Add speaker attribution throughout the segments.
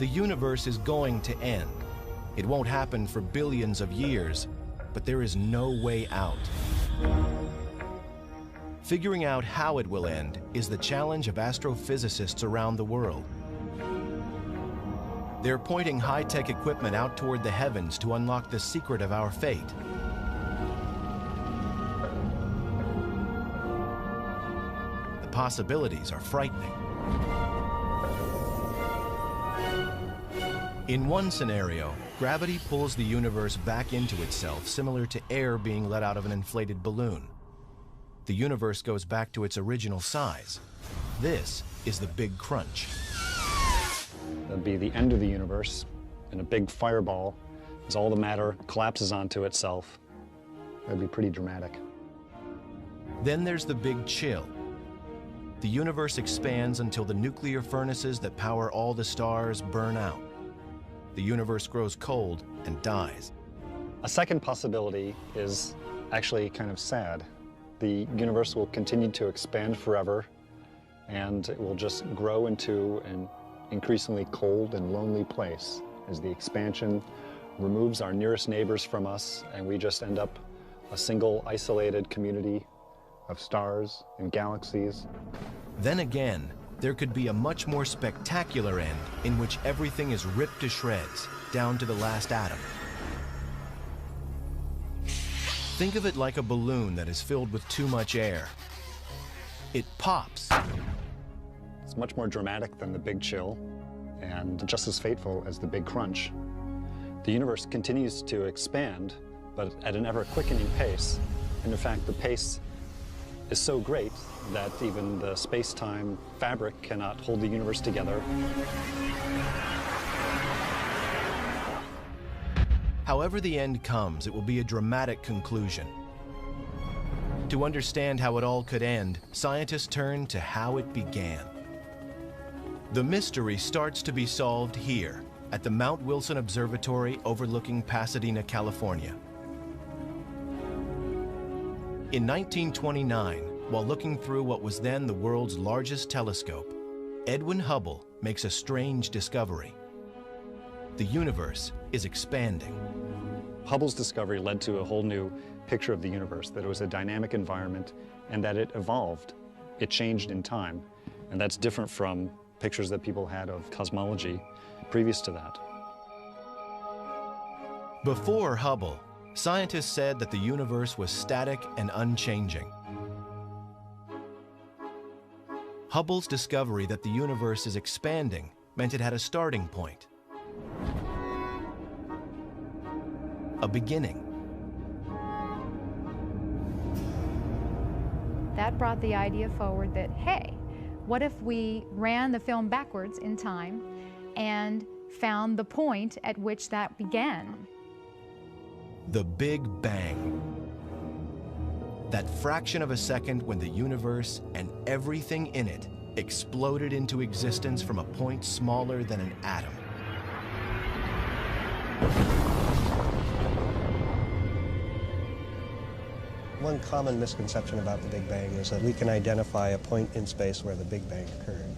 Speaker 1: The universe is going to end. It won't happen for billions of years, but there is no way out. Figuring out how it will end is the challenge of astrophysicists around the world. They're pointing high-tech equipment out toward the heavens to unlock the secret of our fate. The possibilities are frightening. In one scenario, gravity pulls the universe back into itself, similar to air being let out of an inflated balloon. The universe goes back to its original size. This is the Big Crunch.
Speaker 2: That'd be the end of the universe, and a big fireball, as all the matter collapses onto itself. That'd be pretty dramatic.
Speaker 1: Then there's the Big Chill. The universe expands until the nuclear furnaces that power all the stars burn out. The universe grows cold and dies.
Speaker 2: A second possibility is actually kind of sad. The universe will continue to expand forever, and it will just grow into an increasingly cold and lonely place as the expansion removes our nearest neighbors from us, and we just end up a single isolated community of stars and galaxies.
Speaker 1: Then again, there could be a much more spectacular end in which everything is ripped to shreds, down to the last atom. Think of it like a balloon that is filled with too much air. It pops.
Speaker 2: It's much more dramatic than the Big Chill, and just as fateful as the Big Crunch. The universe continues to expand, but at an ever-quickening pace. And in fact, the pace is so great that even the space-time fabric cannot hold the universe together.
Speaker 1: However the end comes, it will be a dramatic conclusion. To understand how it all could end, scientists turn to how it began. The mystery starts to be solved here, at the Mount Wilson Observatory overlooking Pasadena, California. In 1929, while looking through what was then the world's largest telescope, Edwin Hubble makes a strange discovery. The universe is expanding.
Speaker 2: Hubble's discovery led to a whole new picture of the universe, that it was a dynamic environment and that it evolved. It changed in time, and that's different from pictures that people had of cosmology previous to that.
Speaker 1: Before Hubble, scientists said that the universe was static and unchanging. Hubble's discovery that the universe is expanding meant it had a starting point, a beginning.
Speaker 3: That brought the idea forward that, hey, what if we ran the film backwards in time and found the point at which that began?
Speaker 1: The Big Bang. That fraction of a second when the universe and everything in it exploded into existence from a point smaller than an atom.
Speaker 4: One common misconception about the Big Bang is that we can identify a point in space where the Big Bang occurred.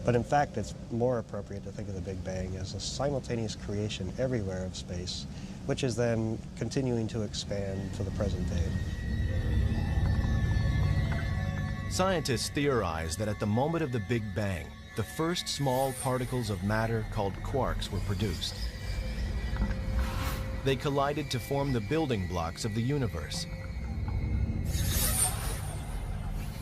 Speaker 4: But in fact, it's more appropriate to think of the Big Bang as a simultaneous creation everywhere of space, which is then continuing to expand to the present day.
Speaker 1: Scientists theorize that at the moment of the Big Bang, the first small particles of matter called quarks were produced. They collided to form the building blocks of the universe.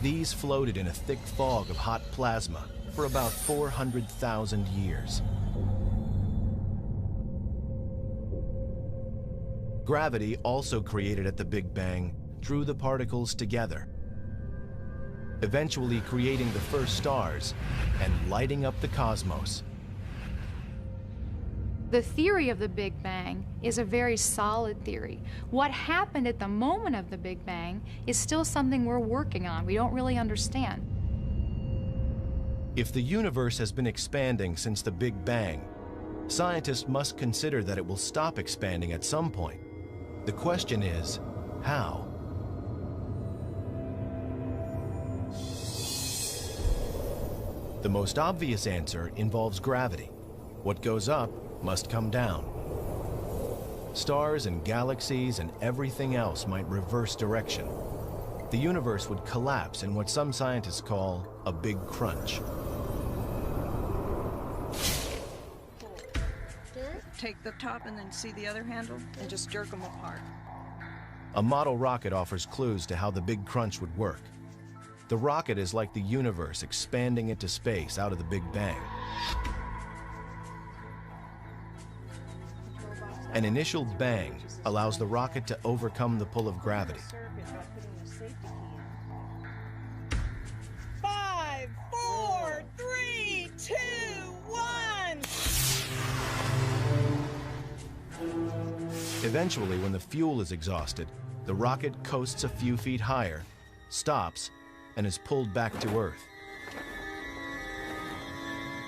Speaker 1: These floated in a thick fog of hot plasma for about 400,000 years. Gravity, also created at the Big Bang, drew the particles together, eventually creating the first stars and lighting up the cosmos.
Speaker 3: The theory of the Big Bang is a very solid theory. What happened at the moment of the Big Bang is still something we're working on. We don't really understand.
Speaker 1: If the universe has been expanding since the Big Bang, scientists must consider that it will stop expanding at some point. The question is, how? The most obvious answer involves gravity. What goes up must come down. Stars and galaxies and everything else might reverse direction. The universe would collapse in what some scientists call a big crunch.
Speaker 5: Take the top and then see the other handle and just jerk them apart.
Speaker 1: A model rocket offers clues to how the big crunch would work. The rocket is like the universe expanding into space out of the Big Bang. An initial bang allows the rocket to overcome the pull of gravity.
Speaker 5: 5, 4, 3, 2, 1.
Speaker 1: Eventually, when the fuel is exhausted, the rocket coasts a few feet higher, stops, and is pulled back to Earth.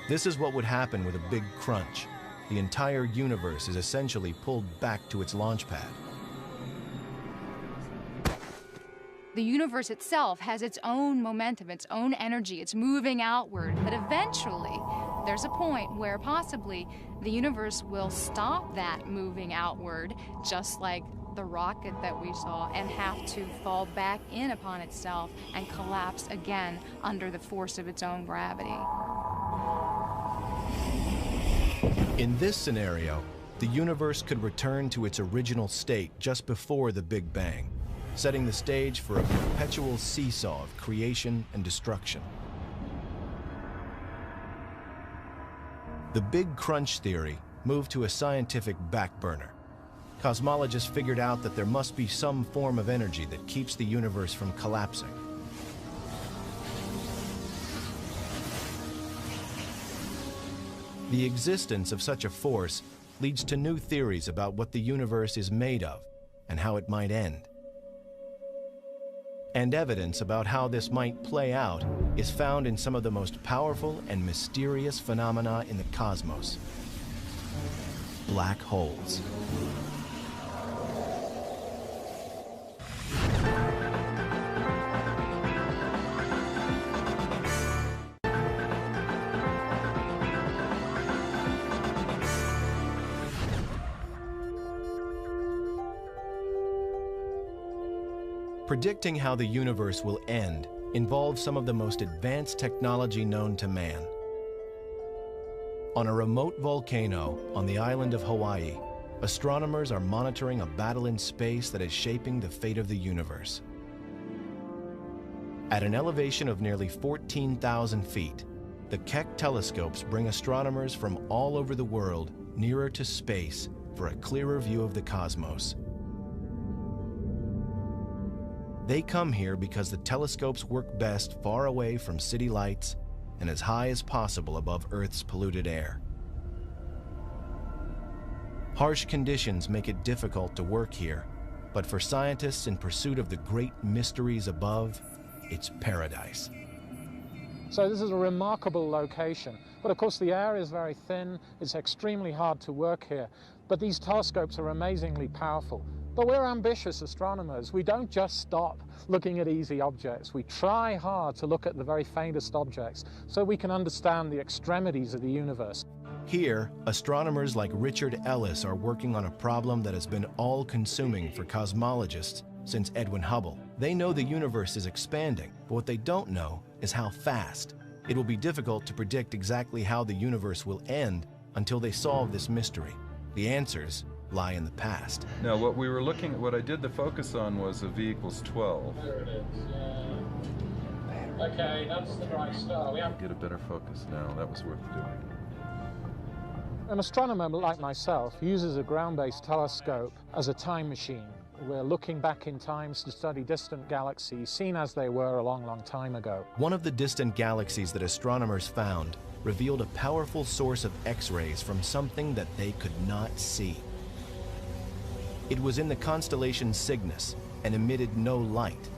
Speaker 1: This is what would happen with a big crunch. The entire universe is essentially pulled back to its launch pad.
Speaker 3: The universe itself has its own momentum, its own energy. It's moving outward. But eventually, there's a point where possibly the universe will stop that moving outward, just like the rocket that we saw, and have to fall back in upon itself and collapse again under the force of its own gravity.
Speaker 1: In this scenario, the universe could return to its original state just before the Big Bang, setting the stage for a perpetual seesaw of creation and destruction. The Big Crunch theory moved to a scientific back burner. Cosmologists figured out that there must be some form of energy that keeps the universe from collapsing. The existence of such a force leads to new theories about what the universe is made of and how it might end. And evidence about how this might play out is found in some of the most powerful and mysterious phenomena in the cosmos: black holes. Predicting how the universe will end involves some of the most advanced technology known to man. On a remote volcano on the island of Hawaii, astronomers are monitoring a battle in space that is shaping the fate of the universe. At an elevation of nearly 14,000 feet, the Keck telescopes bring astronomers from all over the world nearer to space for a clearer view of the cosmos. They come here because the telescopes work best far away from city lights and as high as possible above Earth's polluted air. Harsh conditions make it difficult to work here, but for scientists in pursuit of the great mysteries above, it's paradise.
Speaker 6: So this is a remarkable location, but of course the air is very thin, it's extremely hard to work here, but these telescopes are amazingly powerful. But we're ambitious astronomers. We don't just stop looking at easy objects. We try hard to look at the very faintest objects so we can understand the extremities of the universe.
Speaker 1: Here, astronomers like Richard Ellis are working on a problem that has been all-consuming for cosmologists since Edwin Hubble. They know the universe is expanding, but what they don't know is how fast. It will be difficult to predict exactly how the universe will end until they solve this mystery. The answers lie in the past.
Speaker 7: Now, what I did the focus on was a V equals 12.
Speaker 6: There it is, yeah. Okay, that's the right star.
Speaker 7: Get a better focus now. That was worth doing.
Speaker 6: An astronomer like myself uses a ground-based telescope as a time machine. We're looking back in time to study distant galaxies, seen as they were a long, long time ago.
Speaker 1: One of the distant galaxies that astronomers found revealed a powerful source of X-rays from something that they could not see. It was in the constellation Cygnus and emitted no light,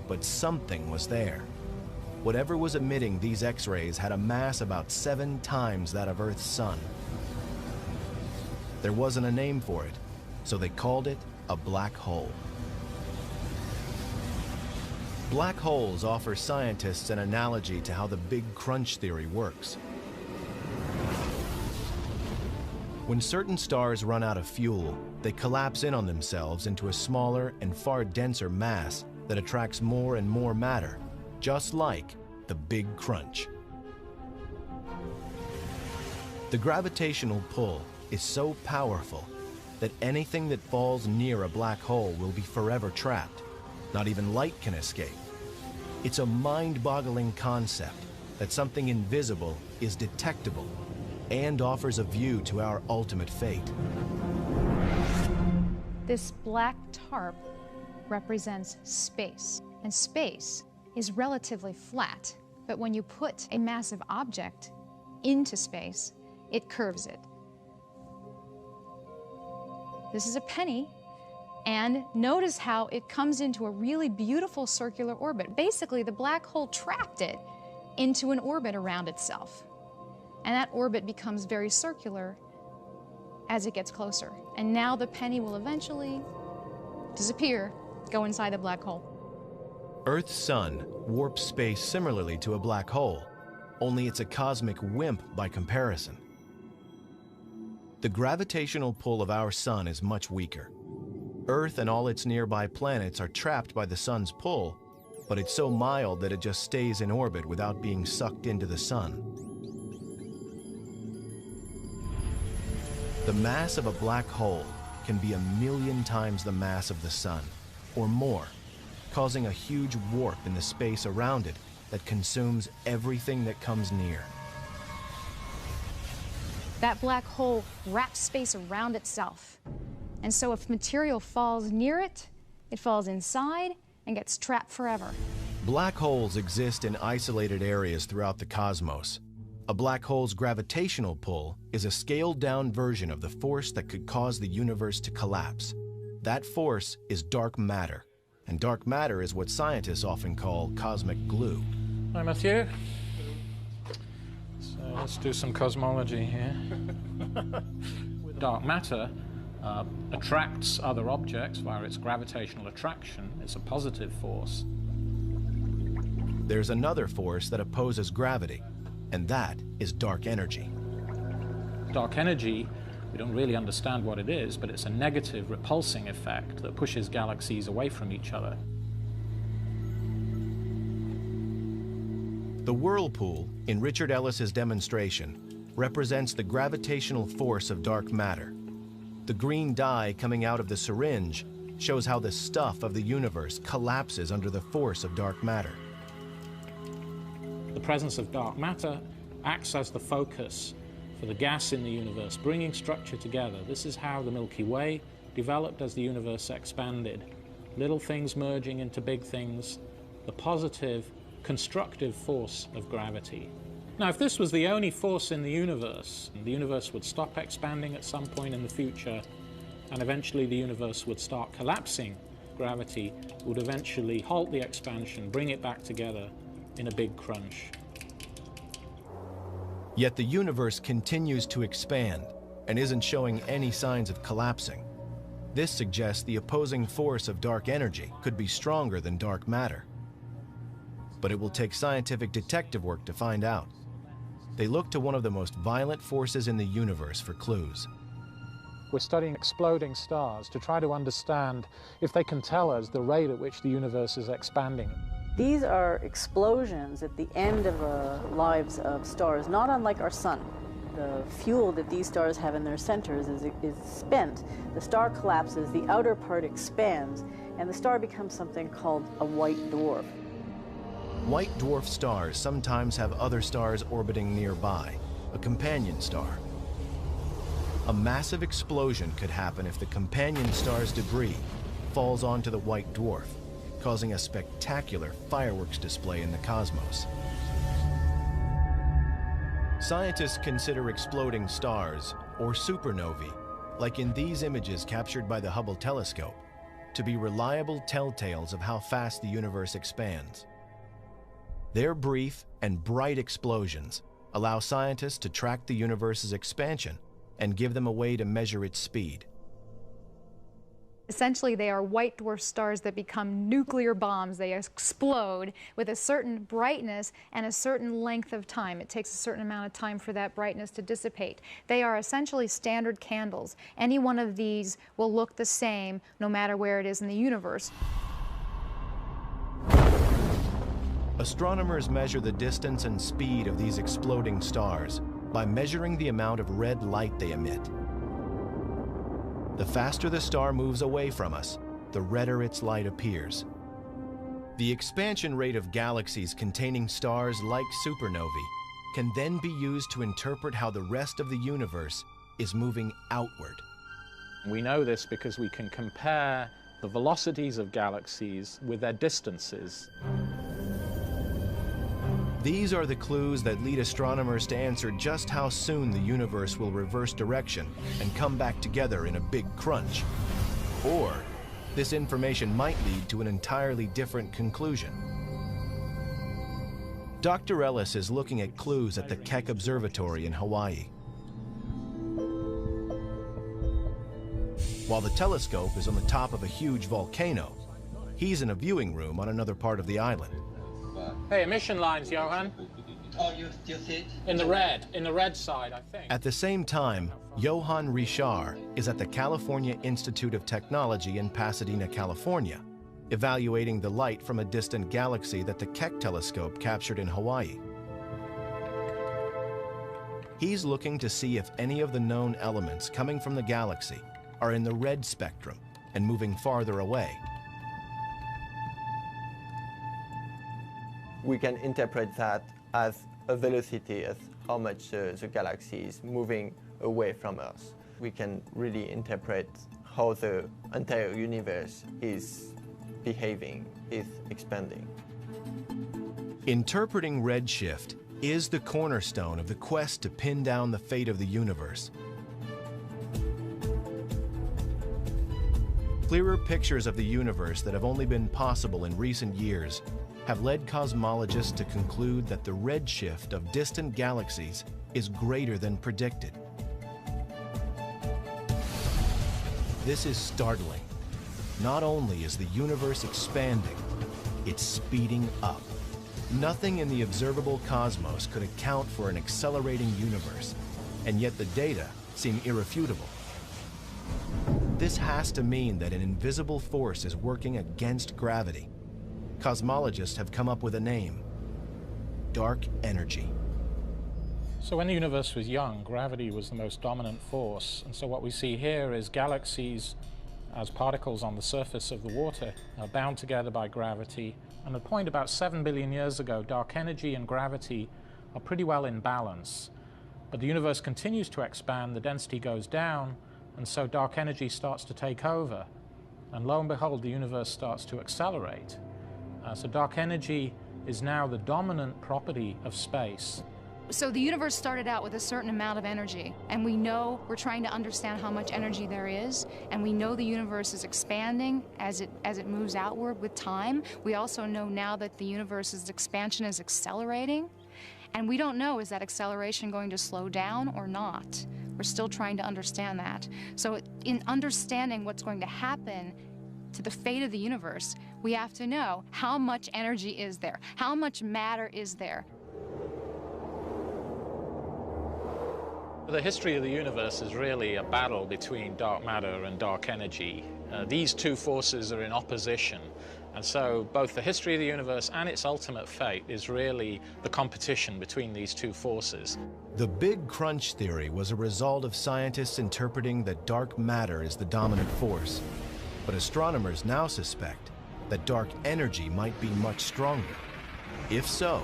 Speaker 1: but something was there. Whatever was emitting these X-rays had a mass about 7 times that of Earth's sun. There wasn't a name for it, so they called it a black hole. Black holes offer scientists an analogy to how the Big Crunch theory works. When certain stars run out of fuel, they collapse in on themselves into a smaller and far denser mass that attracts more and more matter, just like the Big Crunch. The gravitational pull is so powerful that anything that falls near a black hole will be forever trapped. Not even light can escape. It's a mind-boggling concept that something invisible is detectable and offers a view to our ultimate fate.
Speaker 3: This black tarp represents space, and space is relatively flat. But when you put a massive object into space, it curves it. This is a penny, and notice how it comes into a really beautiful circular orbit. Basically, the black hole trapped it into an orbit around itself. And that orbit becomes very circular as it gets closer. And now the penny will eventually disappear, go inside the black hole.
Speaker 1: Earth's sun warps space similarly to a black hole, only it's a cosmic wimp by comparison. The gravitational pull of our sun is much weaker. Earth and all its nearby planets are trapped by the sun's pull, but it's so mild that it just stays in orbit without being sucked into the sun. The mass of a black hole can be 1,000,000 times the mass of the sun, or more, causing a huge warp in the space around it that consumes everything that comes near.
Speaker 3: That black hole wraps space around itself. And so if material falls near it, it falls inside and gets trapped forever.
Speaker 1: Black holes exist in isolated areas throughout the cosmos. A black hole's gravitational pull is a scaled-down version of the force that could cause the universe to collapse. That force is dark matter, and dark matter is what scientists often call cosmic glue.
Speaker 6: Hi, Matthew. So let's do some cosmology here. Dark matter attracts other objects via its gravitational attraction. It's a positive force.
Speaker 1: There's another force that opposes gravity, and that is dark energy.
Speaker 6: Dark energy, we don't really understand what it is, but it's a negative repulsing effect that pushes galaxies away from each other.
Speaker 1: The whirlpool in Richard Ellis's demonstration represents the gravitational force of dark matter. The green dye coming out of the syringe shows how the stuff of the universe collapses under the force of dark matter.
Speaker 6: The presence of dark matter acts as the focus for the gas in the universe, bringing structure together. This is how the Milky Way developed as the universe expanded. Little things merging into big things, the positive, constructive force of gravity. Now, if this was the only force in the universe would stop expanding at some point in the future, and eventually the universe would start collapsing. Gravity would eventually halt the expansion, bring it back together in a big crunch.
Speaker 1: Yet the universe continues to expand and isn't showing any signs of collapsing. This suggests the opposing force of dark energy could be stronger than dark matter. But it will take scientific detective work to find out. They look to one of the most violent forces in the universe for clues.
Speaker 6: We're studying exploding stars to try to understand if they can tell us the rate at which the universe is expanding.
Speaker 8: These are explosions at the end of lives of stars, not unlike our sun. The fuel that these stars have in their centers is spent. The star collapses, the outer part expands, and the star becomes something called a white dwarf.
Speaker 1: White dwarf stars sometimes have other stars orbiting nearby, a companion star. A massive explosion could happen if the companion star's debris falls onto the white dwarf, causing a spectacular fireworks display in the cosmos. Scientists consider exploding stars, or supernovae, like in these images captured by the Hubble telescope, to be reliable telltales of how fast the universe expands. Their brief and bright explosions allow scientists to track the universe's expansion and give them a way to measure its speed.
Speaker 3: Essentially, they are white dwarf stars that become nuclear bombs. They explode with a certain brightness and a certain length of time. It takes a certain amount of time for that brightness to dissipate. They are essentially standard candles. Any one of these will look the same no matter where it is in the universe.
Speaker 1: Astronomers measure the distance and speed of these exploding stars by measuring the amount of red light they emit. The faster the star moves away from us, the redder its light appears. The expansion rate of galaxies containing stars like supernovae can then be used to interpret how the rest of the universe is moving outward.
Speaker 6: We know this because we can compare the velocities of galaxies with their distances.
Speaker 1: These are the clues that lead astronomers to answer just how soon the universe will reverse direction and come back together in a big crunch. Or, this information might lead to an entirely different conclusion. Dr. Ellis is looking at clues at the Keck Observatory in Hawaii. While the telescope is on the top of a huge volcano, he's in a viewing room on another part of the island.
Speaker 6: Hey, emission lines, Johan.
Speaker 9: Oh, you see it?
Speaker 6: In the red side, I think.
Speaker 1: At the same time, Johan Richard is at the California Institute of Technology in Pasadena, California, evaluating the light from a distant galaxy that the Keck telescope captured in Hawaii. He's looking to see if any of the known elements coming from the galaxy are in the red spectrum and moving farther away.
Speaker 10: We can interpret that as a velocity, as how much the galaxy is moving away from us. We can really interpret how the entire universe is behaving, is expanding.
Speaker 1: Interpreting redshift is the cornerstone of the quest to pin down the fate of the universe. Clearer pictures of the universe that have only been possible in recent years have led cosmologists to conclude that the redshift of distant galaxies is greater than predicted. This is startling. Not only is the universe expanding, it's speeding up. Nothing in the observable cosmos could account for an accelerating universe, and yet the data seem irrefutable. This has to mean that an invisible force is working against gravity. Cosmologists have come up with a name: dark energy.
Speaker 6: So when the universe was young, gravity was the most dominant force. And so what we see here is galaxies as particles on the surface of the water are bound together by gravity. And at a point about 7 billion years ago, dark energy and gravity are pretty well in balance. But the universe continues to expand, the density goes down, and so dark energy starts to take over. And lo and behold, the universe starts to accelerate. So dark energy is now the dominant property of space.
Speaker 3: So the universe started out with a certain amount of energy, and we know we're trying to understand how much energy there is, and we know the universe is expanding as it moves outward with time. We also know now that the universe's expansion is accelerating, and we don't know, is that acceleration going to slow down or not? We're still trying to understand that. So in understanding what's going to happen to the fate of the universe, we have to know how much energy is there, how much matter is there.
Speaker 6: The history of the universe is really a battle between dark matter and dark energy. These two forces are in opposition, and so both the history of the universe and its ultimate fate is really the competition between these two forces.
Speaker 1: The Big Crunch theory was a result of scientists interpreting that dark matter is the dominant force. But astronomers now suspect that dark energy might be much stronger. If so,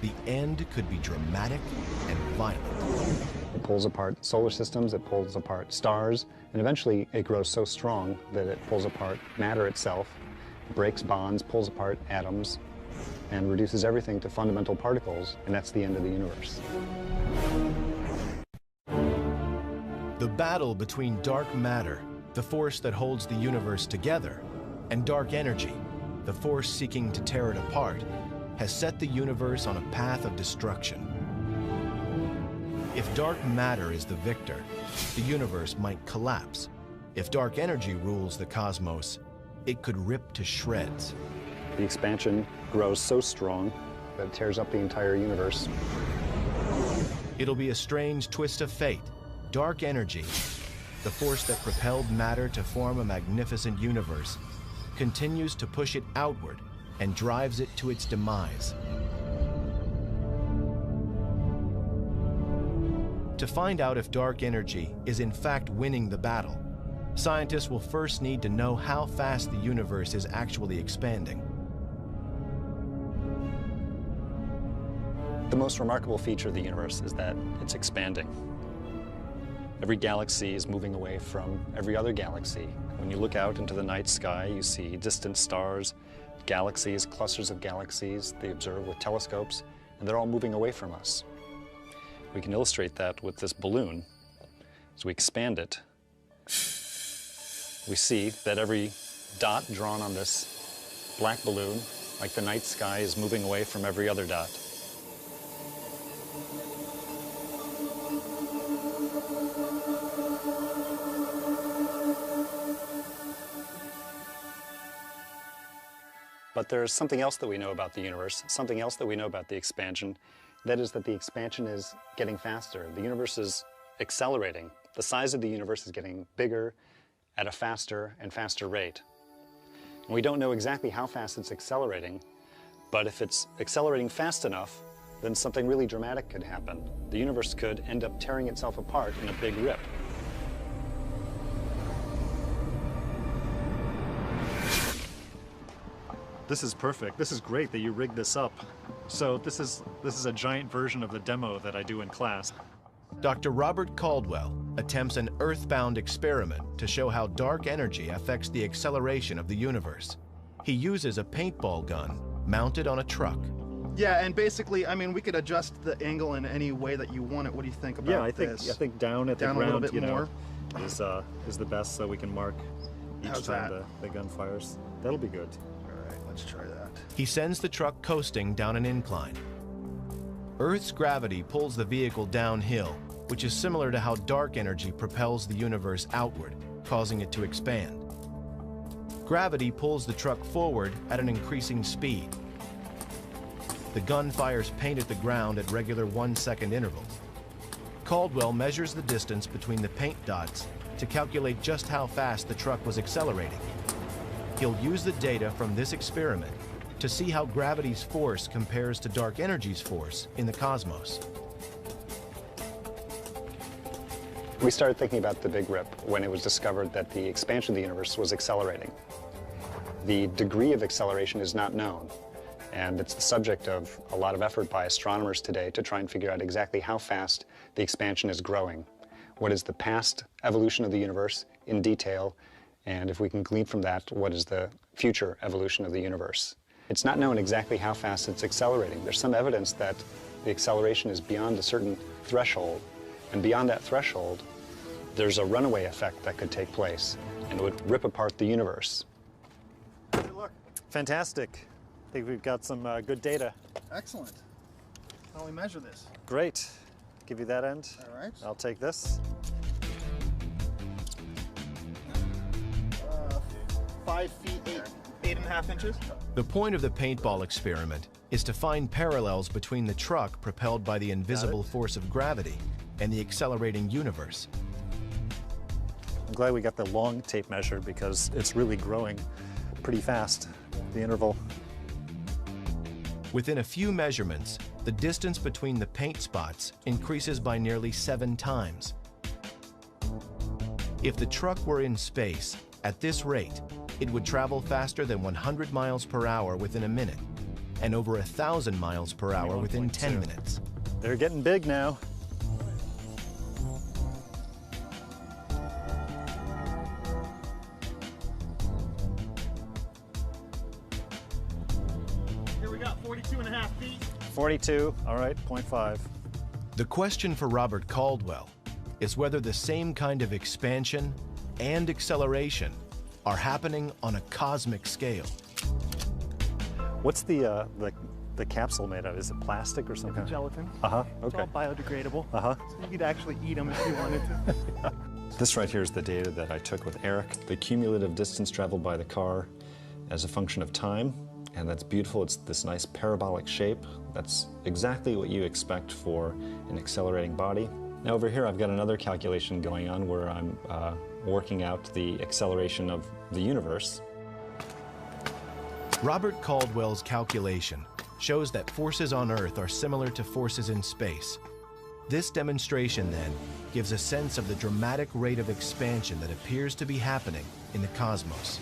Speaker 1: the end could be dramatic and violent.
Speaker 2: It pulls apart solar systems, it pulls apart stars, and eventually it grows so strong that it pulls apart matter itself, breaks bonds, pulls apart atoms, and reduces everything to fundamental particles, and that's the end of the universe.
Speaker 1: The battle between dark matter, the force that holds the universe together, and dark energy, the force seeking to tear it apart, has set the universe on a path of destruction. If dark matter is the victor, the universe might collapse. If dark energy rules the cosmos, it could rip to shreds.
Speaker 2: The expansion grows so strong that it tears up the entire universe.
Speaker 1: It'll be a strange twist of fate. Dark energy, the force that propelled matter to form a magnificent universe, continues to push it outward and drives it to its demise. To find out if dark energy is in fact winning the battle, scientists will first need to know how fast the universe is actually expanding.
Speaker 2: The most remarkable feature of the universe is that it's expanding. Every galaxy is moving away from every other galaxy. When you look out into the night sky, you see distant stars, galaxies, clusters of galaxies they observe with telescopes, and they're all moving away from us. We can illustrate that with this balloon. As we expand it, we see that every dot drawn on this black balloon, like the night sky, is moving away from every other dot. But there's something else that we know about the universe, something else that we know about the expansion. That is that the expansion is getting faster. The universe is accelerating. The size of the universe is getting bigger at a faster and faster rate. And we don't know exactly how fast it's accelerating, but if it's accelerating fast enough, then something really dramatic could happen. The universe could end up tearing itself apart in a big rip.
Speaker 11: This is perfect. This is great that you rigged this up. So this is a giant version of the demo that I do in class.
Speaker 1: Dr. Robert Caldwell attempts an earthbound experiment to show how dark energy affects the acceleration of the universe. He uses a paintball gun mounted on a truck.
Speaker 12: Yeah, and basically, I mean, we could adjust the angle in any way that you want it. What do you think about this?
Speaker 11: I think down at the ground,
Speaker 12: a little bit more
Speaker 11: is the best, so we can mark each time the gun fires. That'll be good.
Speaker 12: Let's try that.
Speaker 1: He sends the truck coasting down an incline. Earth's gravity pulls the vehicle downhill, which is similar to how dark energy propels the universe outward, causing it to expand. Gravity pulls the truck forward at an increasing speed. The gun fires paint at the ground at regular 1-second intervals. Caldwell measures the distance between the paint dots to calculate just how fast the truck was accelerating. He'll use the data from this experiment to see how gravity's force compares to dark energy's force in the cosmos.
Speaker 2: We started thinking about the Big Rip when it was discovered that the expansion of the universe was accelerating. The degree of acceleration is not known, and it's the subject of a lot of effort by astronomers today to try and figure out exactly how fast the expansion is growing. What is the past evolution of the universe in detail, and if we can glean from that, what is the future evolution of the universe? It's not known exactly how fast it's accelerating. There's some evidence that the acceleration is beyond a certain threshold, and beyond that threshold, there's a runaway effect that could take place, and it would rip apart the universe.
Speaker 11: Good luck. Fantastic. I think we've got some good data.
Speaker 12: Excellent. How do we measure this?
Speaker 11: Great. Give you that end.
Speaker 12: All right.
Speaker 11: I'll take this.
Speaker 12: 5 feet 8.5 inches.
Speaker 1: The point of the paintball experiment is to find parallels between the truck propelled by the invisible force of gravity and the accelerating universe.
Speaker 11: I'm glad we got the long tape measure because it's really growing pretty fast, the interval.
Speaker 1: Within a few measurements, the distance between the paint spots increases by nearly 7 times. If the truck were in space, at this rate, it would travel faster than 100 miles per hour within a minute, and over 1,000 miles per hour within 10 minutes.
Speaker 11: They're getting big now.
Speaker 12: Here we got 42.5 feet.
Speaker 11: 42, all right, 0.5.
Speaker 1: The question for Robert Caldwell is whether the same kind of expansion and acceleration are happening on a cosmic scale.
Speaker 11: What's the capsule made of? Is it plastic or something?
Speaker 12: Gelatin.
Speaker 11: Okay.
Speaker 12: It's all biodegradable.
Speaker 11: So
Speaker 12: you could actually eat them if you wanted to.
Speaker 11: This right here is the data that I took with Eric. The cumulative distance traveled by the car as a function of time, and that's beautiful. It's this nice parabolic shape. That's exactly what you expect for an accelerating body. Now over here I've got another calculation going on where I'm working out the acceleration of the universe.
Speaker 1: Robert Caldwell's calculation shows that forces on Earth are similar to forces in space. This demonstration, then, gives a sense of the dramatic rate of expansion that appears to be happening in the cosmos.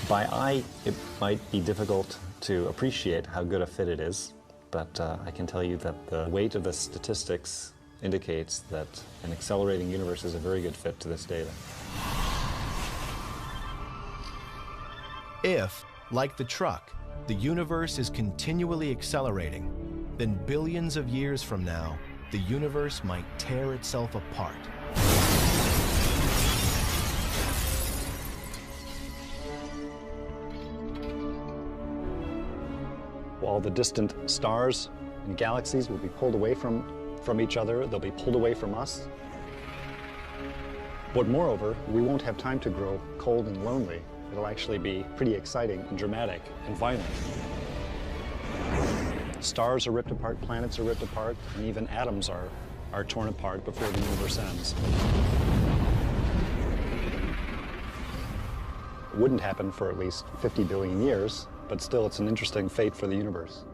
Speaker 11: By eye, it might be difficult to appreciate how good a fit it is, but I can tell you that the weight of the statistics indicates that an accelerating universe is a very good fit to this data.
Speaker 1: If, like the truck, the universe is continually accelerating, then billions of years from now, the universe might tear itself apart.
Speaker 2: All the distant stars and galaxies will be pulled away from each other. They'll be pulled away from us. But moreover, we won't have time to grow cold and lonely. It'll actually be pretty exciting and dramatic and violent. Stars are ripped apart, planets are ripped apart, and even atoms are torn apart before the universe ends. It wouldn't happen for at least 50 billion years, but still it's an interesting fate for the universe.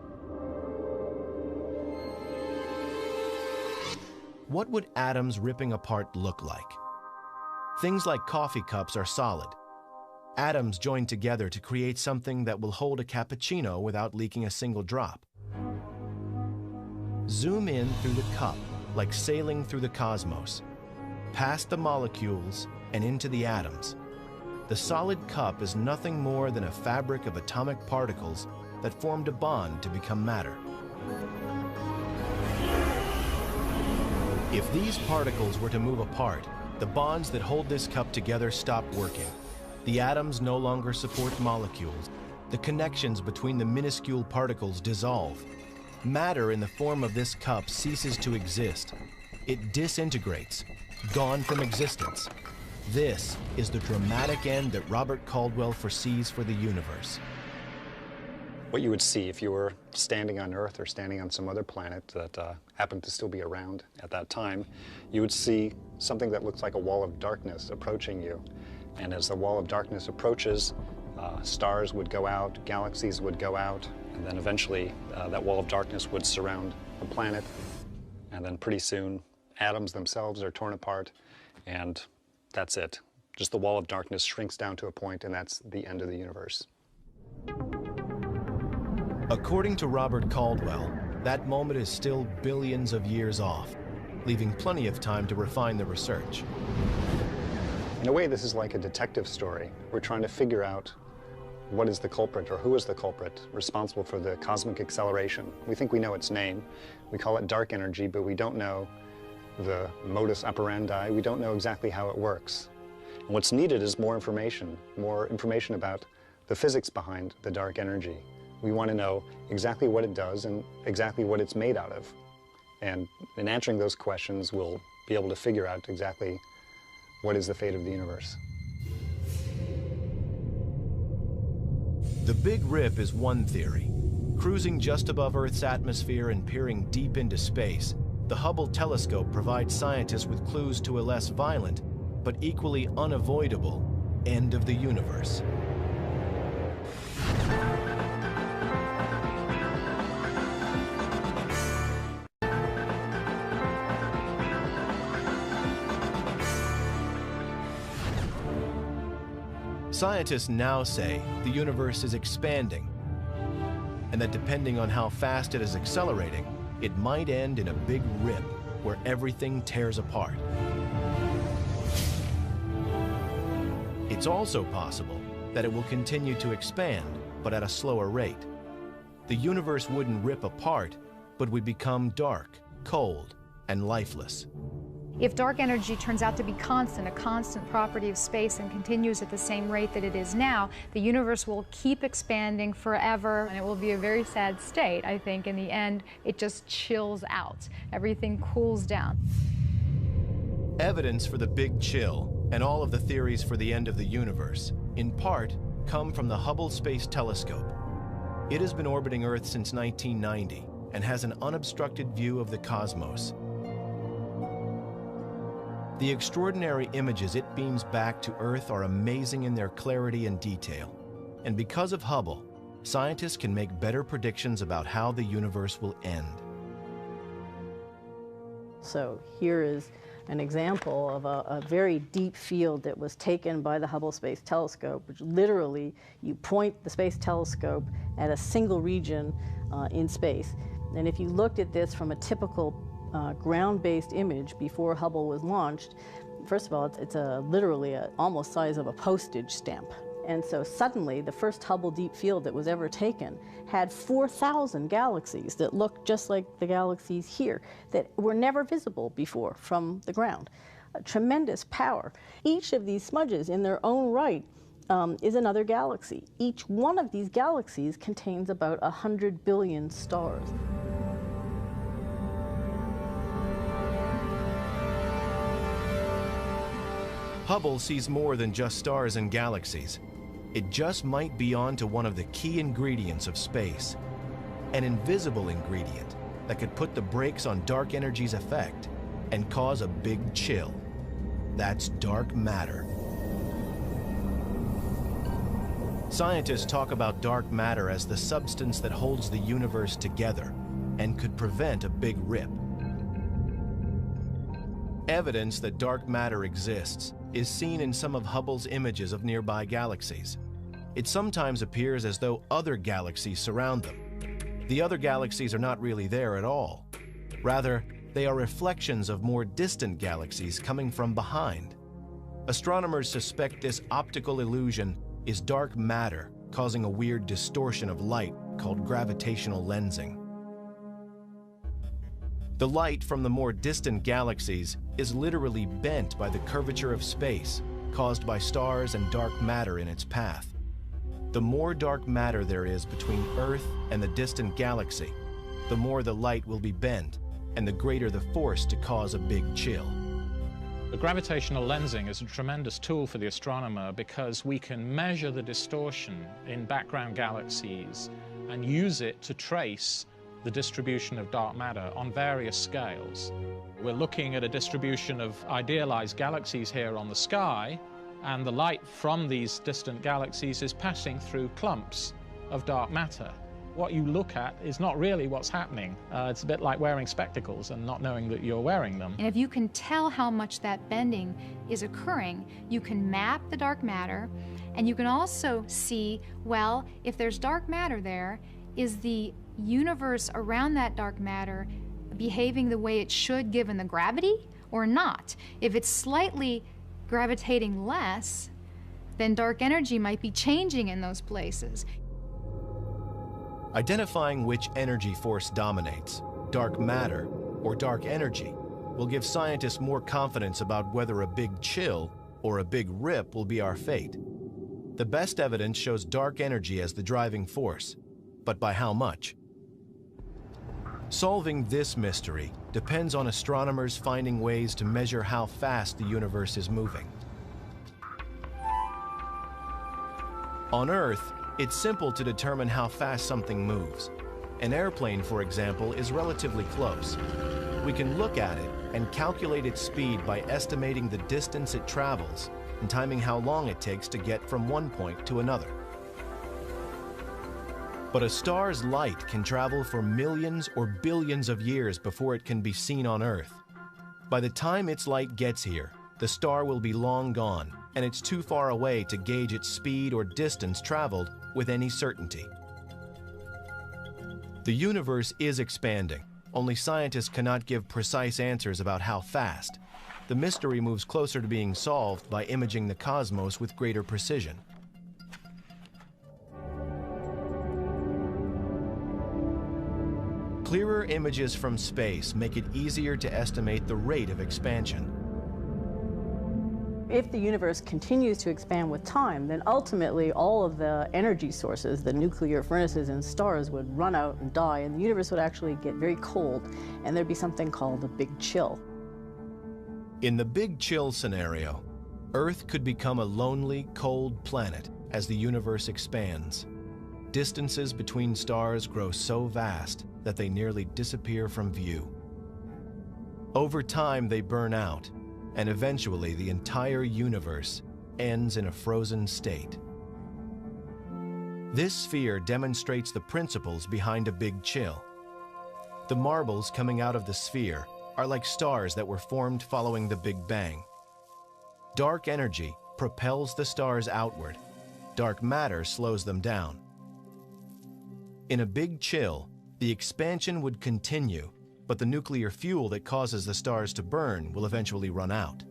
Speaker 1: What would atoms ripping apart look like? Things like coffee cups are solid. Atoms join together to create something that will hold a cappuccino without leaking a single drop. Zoom in through the cup, like sailing through the cosmos, past the molecules and into the atoms. The solid cup is nothing more than a fabric of atomic particles that formed a bond to become matter. If these particles were to move apart, the bonds that hold this cup together stop working. The atoms no longer support molecules. The connections between the minuscule particles dissolve. Matter in the form of this cup ceases to exist. It disintegrates, gone from existence. This is the dramatic end that Robert Caldwell foresees for the universe.
Speaker 2: What you would see if you were standing on Earth or standing on some other planet that happened to still be around at that time, you would see something that looks like a wall of darkness approaching you. And as the wall of darkness approaches, stars would go out, galaxies would go out, and then eventually that wall of darkness would surround the planet. And then pretty soon, atoms themselves are torn apart, and that's it. Just the wall of darkness shrinks down to a point, and that's the end of the universe.
Speaker 1: According to Robert Caldwell, that moment is still billions of years off, leaving plenty of time to refine the research.
Speaker 2: In a way, this is like a detective story. We're trying to figure out what is the culprit, or who is the culprit responsible for the cosmic acceleration. We think we know its name. We call it dark energy, but we don't know the modus operandi. We don't know exactly how it works. And what's needed is more information about the physics behind the dark energy. We want to know exactly what it does and exactly what it's made out of. And in answering those questions, we'll be able to figure out exactly what is the fate of the universe.
Speaker 1: The Big Rip is one theory. Cruising just above Earth's atmosphere and peering deep into space, the Hubble telescope provides scientists with clues to a less violent, but equally unavoidable, end of the universe. Scientists now say the universe is expanding, and that depending on how fast it is accelerating, it might end in a big rip where everything tears apart. It's also possible that it will continue to expand, but at a slower rate. The universe wouldn't rip apart, but would become dark, cold, and lifeless.
Speaker 3: If dark energy turns out to be constant, a constant property of space, and continues at the same rate that it is now, the universe will keep expanding forever, and it will be a very sad state. I think in the end, it just chills out. Everything cools down.
Speaker 1: Evidence for the Big Chill and all of the theories for the end of the universe, in part, come from the Hubble Space Telescope. It has been orbiting Earth since 1990 and has an unobstructed view of the cosmos. The extraordinary images it beams back to Earth are amazing in their clarity and detail. And because of Hubble, scientists can make better predictions about how the universe will end.
Speaker 8: So here is an example of a very deep field that was taken by the Hubble Space Telescope, which literally you point the space telescope at a single region in space. And if you looked at this from a typical ground-based image before Hubble was launched, first of all, it's literally almost size of a postage stamp. And so suddenly, the first Hubble Deep Field that was ever taken had 4,000 galaxies that looked just like the galaxies here, that were never visible before from the ground. A tremendous power. Each of these smudges in their own right is another galaxy. Each one of these galaxies contains about 100 billion stars.
Speaker 1: Hubble sees more than just stars and galaxies. It just might be onto one of the key ingredients of space, an invisible ingredient that could put the brakes on dark energy's effect and cause a big chill. That's dark matter. Scientists talk about dark matter as the substance that holds the universe together and could prevent a big rip. Evidence that dark matter exists is seen in some of Hubble's images of nearby galaxies. It sometimes appears as though other galaxies surround them. The other galaxies are not really there at all. Rather, they are reflections of more distant galaxies coming from behind. Astronomers suspect this optical illusion is dark matter causing a weird distortion of light called gravitational lensing. The light from the more distant galaxies is literally bent by the curvature of space caused by stars and dark matter in its path. The more dark matter there is between Earth and the distant galaxy, the more the light will be bent and the greater the force to cause a big chill.
Speaker 6: The gravitational lensing is a tremendous tool for the astronomer because we can measure the distortion in background galaxies and use it to trace the distribution of dark matter on various scales. We're looking at a distribution of idealized galaxies here on the sky, and the light from these distant galaxies is passing through clumps of dark matter. What you look at is not really what's happening. It's a bit like wearing spectacles and not knowing that you're wearing them.
Speaker 3: And if you can tell how much that bending is occurring, you can map the dark matter, and you can also see, well, if there's dark matter there, is the universe around that dark matter behaving the way it should given the gravity or not? If it's slightly gravitating less, then dark energy might be changing in those places.
Speaker 1: Identifying which energy force dominates, dark matter or dark energy, will give scientists more confidence about whether a big chill or a big rip will be our fate. The best evidence shows dark energy as the driving force, but by how much? Solving this mystery depends on astronomers finding ways to measure how fast the universe is moving. On Earth, it's simple to determine how fast something moves. An airplane, for example, is relatively close. We can look at it and calculate its speed by estimating the distance it travels and timing how long it takes to get from one point to another. But a star's light can travel for millions or billions of years before it can be seen on Earth. By the time its light gets here, the star will be long gone, and it's too far away to gauge its speed or distance traveled with any certainty. The universe is expanding, only scientists cannot give precise answers about how fast. The mystery moves closer to being solved by imaging the cosmos with greater precision. Clearer images from space make it easier to estimate the rate of expansion.
Speaker 8: If the universe continues to expand with time, then ultimately all of the energy sources, the nuclear furnaces in stars, would run out and die, and the universe would actually get very cold, and there'd be something called a big chill.
Speaker 1: In the Big Chill scenario, Earth could become a lonely, cold planet as the universe expands. Distances between stars grow so vast that they nearly disappear from view. Over time, they burn out, and eventually the entire universe ends in a frozen state. This sphere demonstrates the principles behind a Big Chill. The marbles coming out of the sphere are like stars that were formed following the Big Bang. Dark energy propels the stars outward. Dark matter slows them down. In a Big Chill, the expansion would continue, but the nuclear fuel that causes the stars to burn will eventually run out.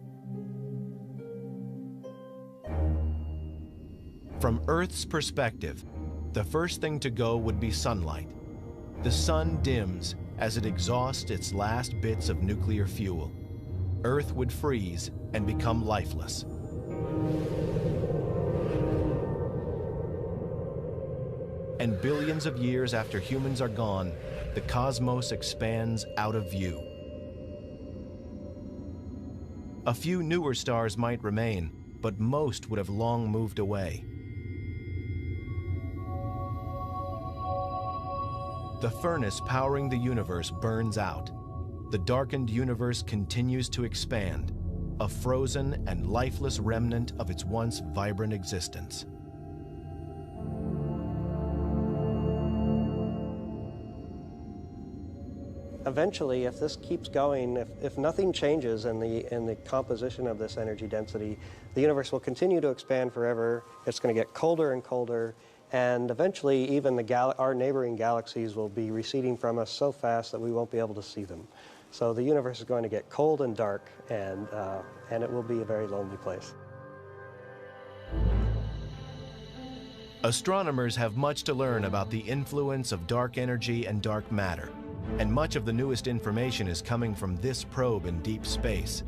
Speaker 1: From Earth's perspective, the first thing to go would be sunlight. The sun dims as it exhausts its last bits of nuclear fuel. Earth would freeze and become lifeless. And billions of years after humans are gone, the cosmos expands out of view. A few newer stars might remain, but most would have long moved away. The furnace powering the universe burns out. The darkened universe continues to expand, a frozen and lifeless remnant of its once vibrant existence.
Speaker 4: Eventually, if this keeps going, if nothing changes in the composition of this energy density, the universe will continue to expand forever. It's going to get colder and colder, and eventually even our neighboring galaxies will be receding from us so fast that we won't be able to see them. So the universe is going to get cold and dark, and it will be a very lonely place.
Speaker 1: Astronomers have much to learn about the influence of dark energy and dark matter, and much of the newest information is coming from this probe in deep space.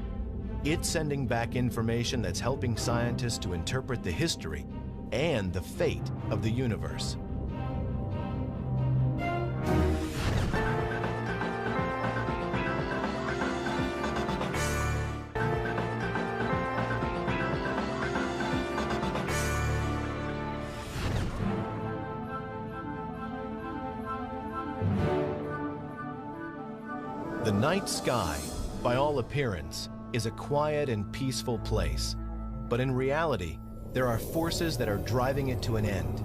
Speaker 1: It's sending back information that's helping scientists to interpret the history and the fate of the universe. The night sky, by all appearance, is a quiet and peaceful place, but in reality, there are forces that are driving it to an end.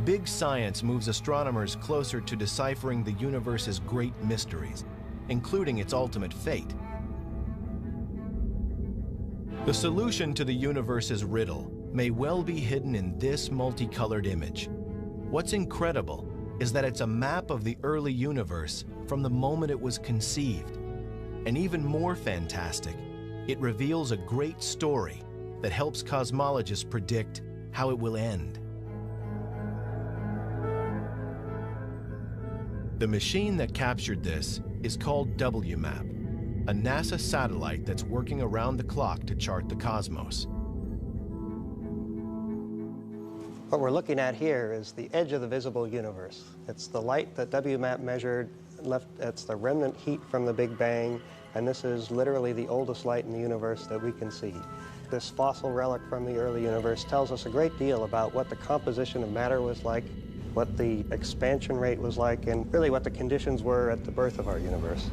Speaker 1: Big science moves astronomers closer to deciphering the universe's great mysteries, including its ultimate fate. The solution to the universe's riddle may well be hidden in this multicolored image. What's incredible is that it's a map of the early universe from the moment it was conceived. And even more fantastic, it reveals a great story that helps cosmologists predict how it will end. The machine that captured this is called WMAP, a NASA satellite that's working around the clock to chart the cosmos.
Speaker 4: What we're looking at here is the edge of the visible universe. It's the light that WMAP measured, it's the remnant heat from the Big Bang, and this is literally the oldest light in the universe that we can see. This fossil relic from the early universe tells us a great deal about what the composition of matter was like, what the expansion rate was like, and really what the conditions were at the birth of our universe.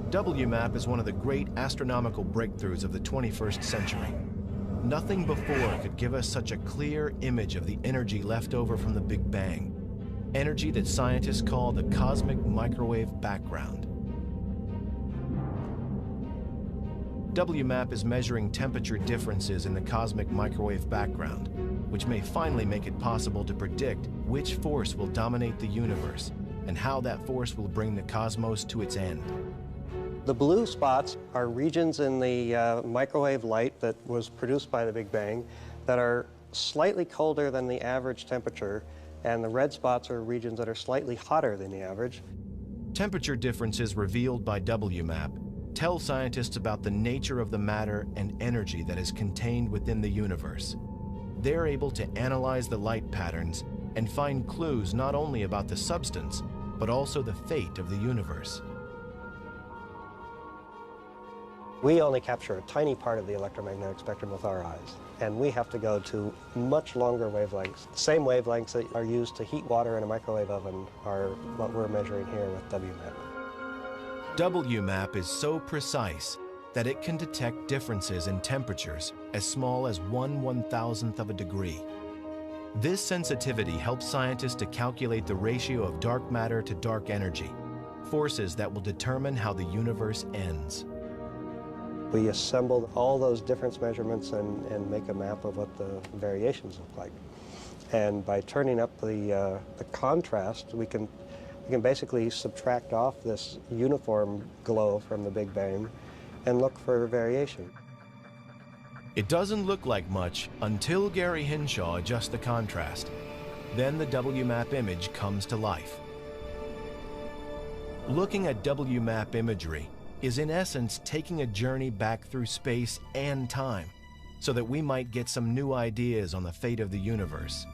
Speaker 1: WMAP is one of the great astronomical breakthroughs of the 21st century. Nothing before could give us such a clear image of the energy left over from the Big Bang, energy that scientists call the cosmic microwave background. WMAP is measuring temperature differences in the cosmic microwave background, which may finally make it possible to predict which force will dominate the universe and how that force will bring the cosmos to its end.
Speaker 4: The blue spots are regions in the microwave light that was produced by the Big Bang that are slightly colder than the average temperature, and the red spots are regions that are slightly hotter than the average.
Speaker 1: Temperature differences revealed by WMAP tell scientists about the nature of the matter and energy that is contained within the universe. They're able to analyze the light patterns and find clues not only about the substance, but also the fate of the universe.
Speaker 4: We only capture a tiny part of the electromagnetic spectrum with our eyes, and we have to go to much longer wavelengths. The same wavelengths that are used to heat water in a microwave oven are what we're measuring here with WMAP.
Speaker 1: WMAP is so precise that it can detect differences in temperatures as small as 1/1000th of a degree. This sensitivity helps scientists to calculate the ratio of dark matter to dark energy, forces that will determine how the universe ends.
Speaker 4: We assemble all those difference measurements and make a map of what the variations look like. And by turning up the contrast, we can basically subtract off this uniform glow from the Big Bang and look for variation.
Speaker 1: It doesn't look like much until Gary Hinshaw adjusts the contrast. Then the WMAP image comes to life. Looking at WMAP imagery is in essence taking a journey back through space and time so that we might get some new ideas on the fate of the universe.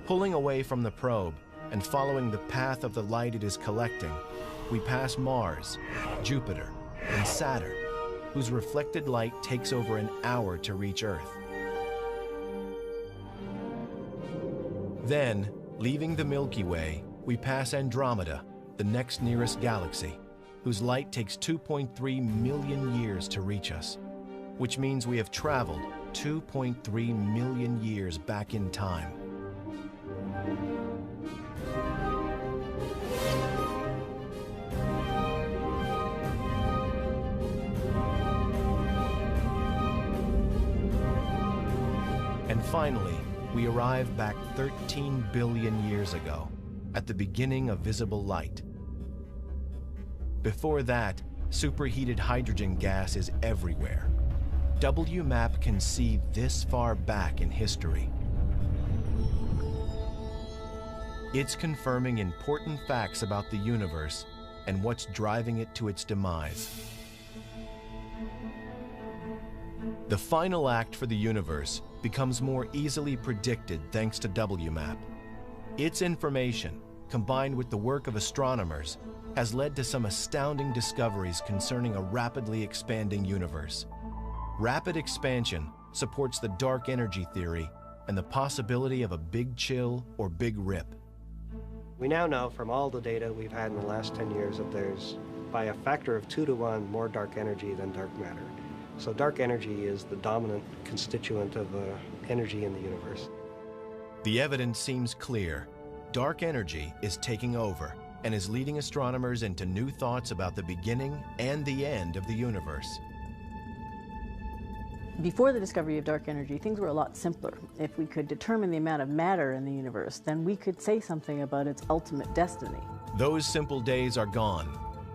Speaker 1: Pulling away from the probe and following the path of the light it is collecting, we pass Mars, Jupiter, and Saturn, whose reflected light takes over an hour to reach Earth. Then, leaving the Milky Way, we pass Andromeda, the next nearest galaxy, whose light takes 2.3 million years to reach us, which means we have traveled 2.3 million years back in time. And finally, we arrive back 13 billion years ago, at the beginning of visible light. Before that, superheated hydrogen gas is everywhere. WMAP can see this far back in history. It's confirming important facts about the universe and what's driving it to its demise. The final act for the universe becomes more easily predicted thanks to WMAP. Its information, combined with the work of astronomers, has led to some astounding discoveries concerning a rapidly expanding universe. Rapid expansion supports the dark energy theory and the possibility of a big chill or big rip.
Speaker 4: We now know from all the data we've had in the last 10 years that there's, by a factor of 2 to 1, more dark energy than dark matter. So dark energy is the dominant constituent of energy in the universe.
Speaker 1: The evidence seems clear. Dark energy is taking over and is leading astronomers into new thoughts about the beginning and the end of the universe.
Speaker 8: Before the discovery of dark energy, things were a lot simpler. If we could determine the amount of matter in the universe, then we could say something about its ultimate destiny.
Speaker 1: Those simple days are gone,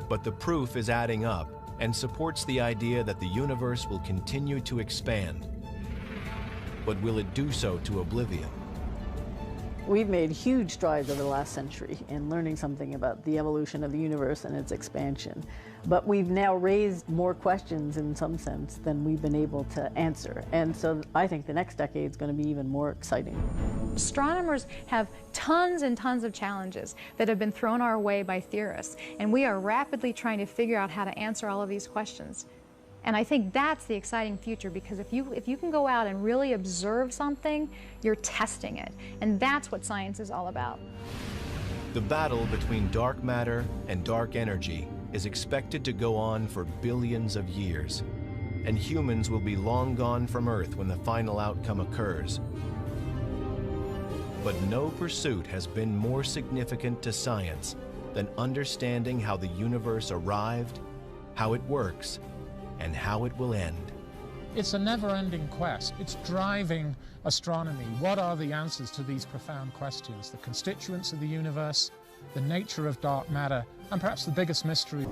Speaker 1: but the proof is adding up and supports the idea that the universe will continue to expand. But will it do so to oblivion?
Speaker 8: We've made huge strides over the last century in learning something about the evolution of the universe and its expansion. But we've now raised more questions in some sense than we've been able to answer. And so I think the next decade is going to be even more exciting.
Speaker 3: Astronomers have tons and tons of challenges that have been thrown our way by theorists, and we are rapidly trying to figure out how to answer all of these questions. And I think that's the exciting future, because if you can go out and really observe something, you're testing it. And that's what science is all about.
Speaker 1: The battle between dark matter and dark energy is expected to go on for billions of years, and humans will be long gone from Earth when the final outcome occurs. But no pursuit has been more significant to science than understanding how the universe arrived, how it works, and how it will end.
Speaker 6: It's a never-ending quest. It's driving astronomy. What are the answers to these profound questions? The constituents of the universe, the nature of dark matter, and perhaps the biggest mystery.